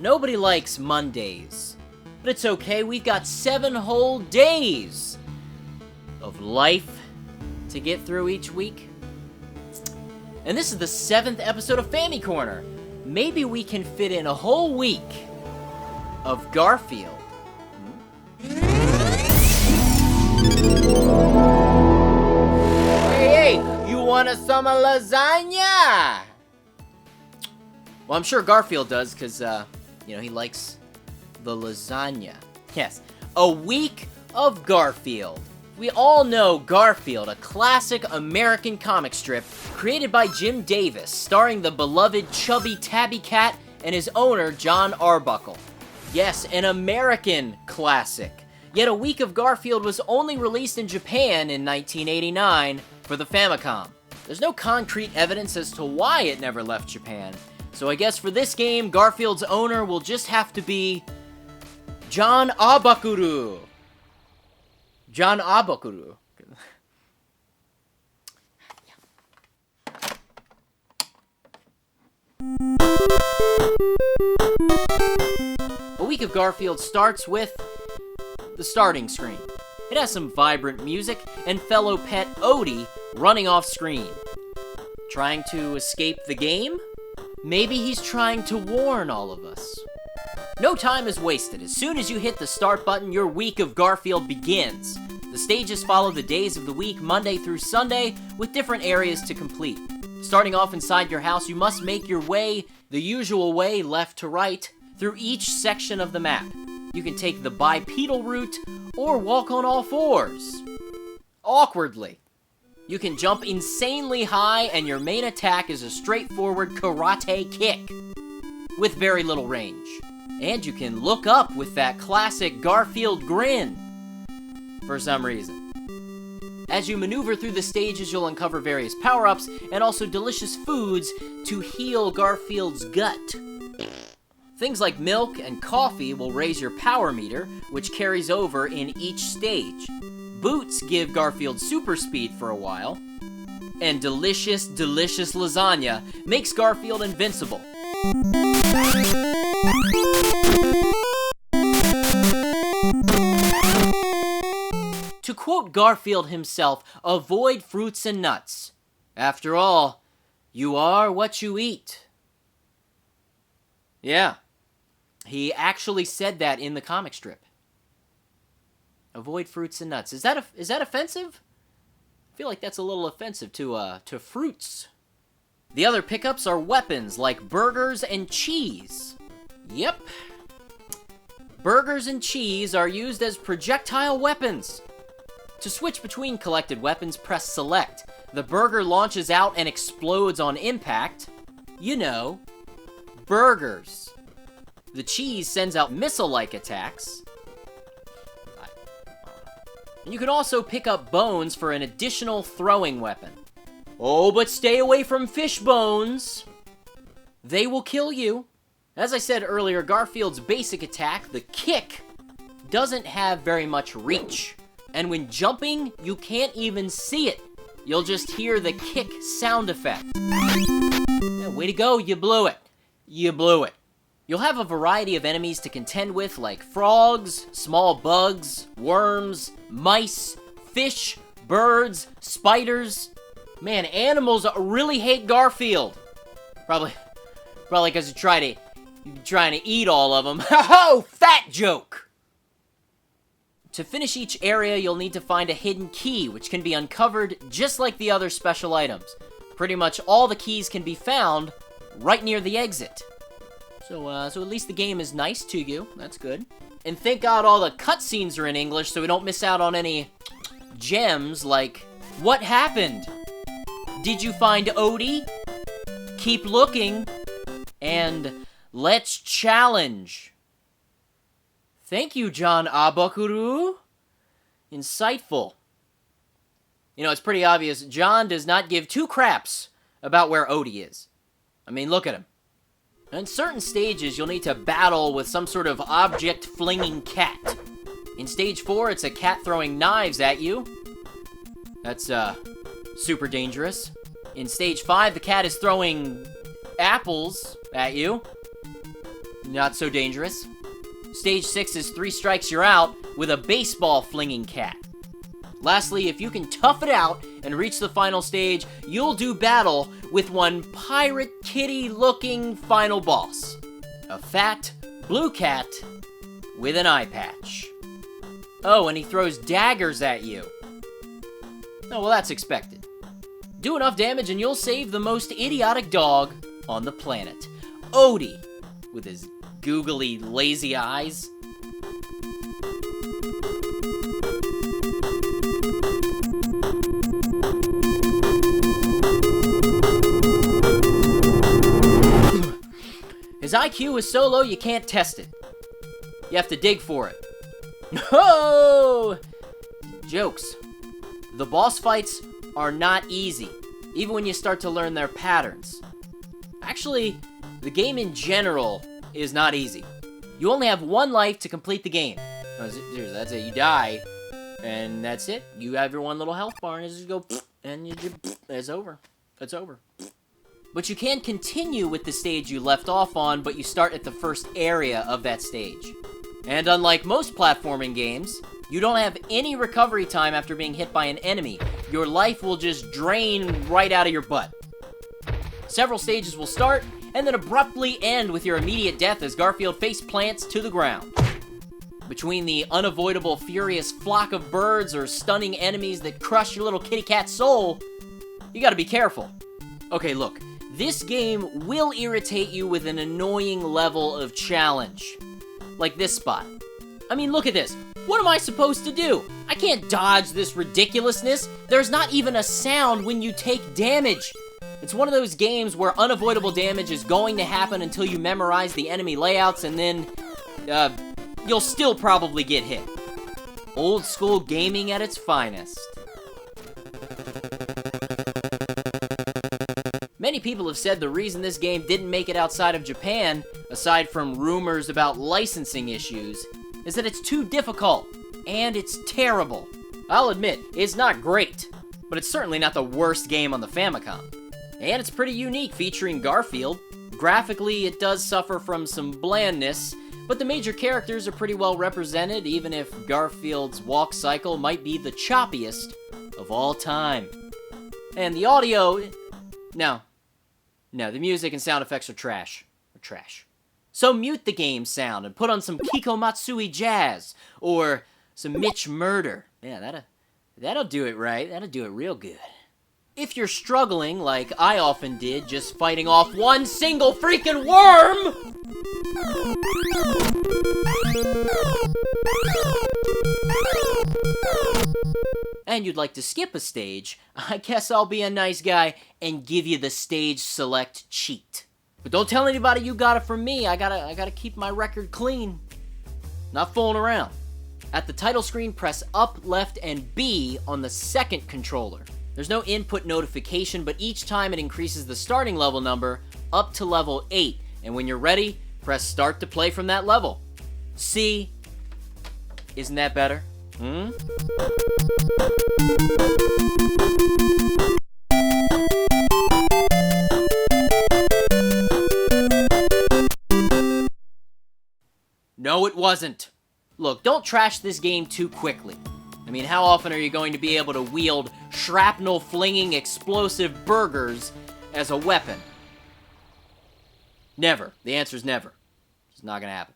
Nobody likes Mondays. But it's okay, we've got 7 whole days of life to get through each week. And this is the 7th episode of FamiCorner. Maybe we can fit in a whole week of Garfield. Hey, you want some lasagna? Well, I'm sure Garfield does, because, he likes the lasagna. Yes, a week of Garfield. We all know Garfield, a classic American comic strip created by Jim Davis, starring the beloved chubby tabby cat and his owner, John Arbuckle. Yes, an American classic. Yet A Week of Garfield was only released in Japan in 1989 for the Famicom. There's no concrete evidence as to why it never left Japan, so I guess for this game, Garfield's owner will just have to be John Arbuckle. John Arbuckle. A Week of Garfield starts with the starting screen. It has some vibrant music and fellow pet Odie running off screen. Trying to escape the game? Maybe he's trying to warn all of us. No time is wasted. As soon as you hit the start button, your Week of Garfield begins. The stages follow the days of the week, Monday through Sunday, with different areas to complete. Starting off inside your house, you must make your way the usual way, left to right, through each section of the map. You can take the bipedal route, or walk on all fours. Awkwardly. You can jump insanely high, and your main attack is a straightforward karate kick, with very little range. And you can look up with that classic Garfield grin, for some reason. As you maneuver through the stages, you'll uncover various power-ups, and also delicious foods to heal Garfield's gut. Things like milk and coffee will raise your power meter, which carries over in each stage. Boots give Garfield super speed for a while. And delicious, delicious lasagna makes Garfield invincible. To quote Garfield himself, avoid fruits and nuts. After all, you are what you eat. Yeah. He actually said that in the comic strip. Avoid fruits and nuts. Is that offensive? I feel like that's a little offensive to fruits. The other pickups are weapons like burgers and cheese. Yep. Burgers and cheese are used as projectile weapons. To switch between collected weapons, press select. The burger launches out and explodes on impact. You know, burgers. The cheese sends out missile-like attacks. And you can also pick up bones for an additional throwing weapon. Oh, but stay away from fish bones. They will kill you. As I said earlier, Garfield's basic attack, the kick, doesn't have very much reach. And when jumping, you can't even see it. You'll just hear the kick sound effect. Yeah, way to go, you blew it. You blew it. You'll have a variety of enemies to contend with, like frogs, small bugs, worms, mice, fish, birds, spiders. Man, animals really hate Garfield. Probably because you're trying to eat all of them. Ho-ho! Fat joke! To finish each area, you'll need to find a hidden key, which can be uncovered just like the other special items. Pretty much all the keys can be found right near the exit. So at least the game is nice to you. That's good. And thank God all the cutscenes are in English so we don't miss out on any gems like, what happened? Did you find Odie? Keep looking. And let's challenge. Thank you, John Arbuckle. Insightful. You know, it's pretty obvious. John does not give two craps about where Odie is. I mean, look at him. In certain stages, you'll need to battle with some sort of object-flinging cat. In stage 4, it's a cat throwing knives at you. That's, super dangerous. In stage 5, the cat is throwing apples at you. not so dangerous. Stage 6 is 3 strikes you're out with a baseball flinging cat. Lastly, if you can tough it out and reach the final stage, you'll do battle with one pirate kitty looking final boss. A fat, blue cat with an eye patch. Oh, and he throws daggers at you. Oh, well, that's expected. Do enough damage and you'll save the most idiotic dog on the planet. Odie, with his googly, lazy eyes. His IQ is so low you can't test it. You have to dig for it. No! Jokes. The boss fights are not easy, even when you start to learn their patterns. Actually, the game in general is not easy. You only have 1 life to complete the game. Seriously, that's it. You die, and that's it. You have your 1 little health bar, and you just go, and it's over. It's over. But you can continue with the stage you left off on, but you start at the first area of that stage. And unlike most platforming games, you don't have any recovery time after being hit by an enemy. Your life will just drain right out of your butt. Several stages will start, and then abruptly end with your immediate death as Garfield face plants to the ground. Between the unavoidable furious flock of birds or stunning enemies that crush your little kitty cat soul, you gotta be careful. Okay, look, this game will irritate you with an annoying level of challenge. Like this spot. I mean, look at this. What am I supposed to do? I can't dodge this ridiculousness. There's not even a sound when you take damage. It's one of those games where unavoidable damage is going to happen until you memorize the enemy layouts, and then, you'll still probably get hit. Old school gaming at its finest. Many people have said the reason this game didn't make it outside of Japan, aside from rumors about licensing issues, is that it's too difficult, and it's terrible. I'll admit, it's not great, but it's certainly not the worst game on the Famicom. And it's pretty unique, featuring Garfield. Graphically, it does suffer from some blandness, but the major characters are pretty well represented, even if Garfield's walk cycle might be the choppiest of all time. And the audio... No, the music and sound effects are trash. So mute the game sound and put on some Kiko Matsui jazz, or some Mitch Murder. Yeah, that'll do it right. That'll do it real good. If you're struggling, like I often did, just fighting off one single freaking worm, and you'd like to skip a stage, I guess I'll be a nice guy and give you the stage select cheat. But don't tell anybody you got it from me. I gotta keep my record clean. Not fooling around. At the title screen, press up, left, and B on the second controller. There's no input notification, but each time it increases the starting level number up to level 8. And when you're ready, press start to play from that level. See? Isn't that better? No, it wasn't. Look, don't trash this game too quickly. I mean, how often are you going to be able to wield shrapnel-flinging explosive burgers as a weapon? Never. The answer's never. It's not gonna happen.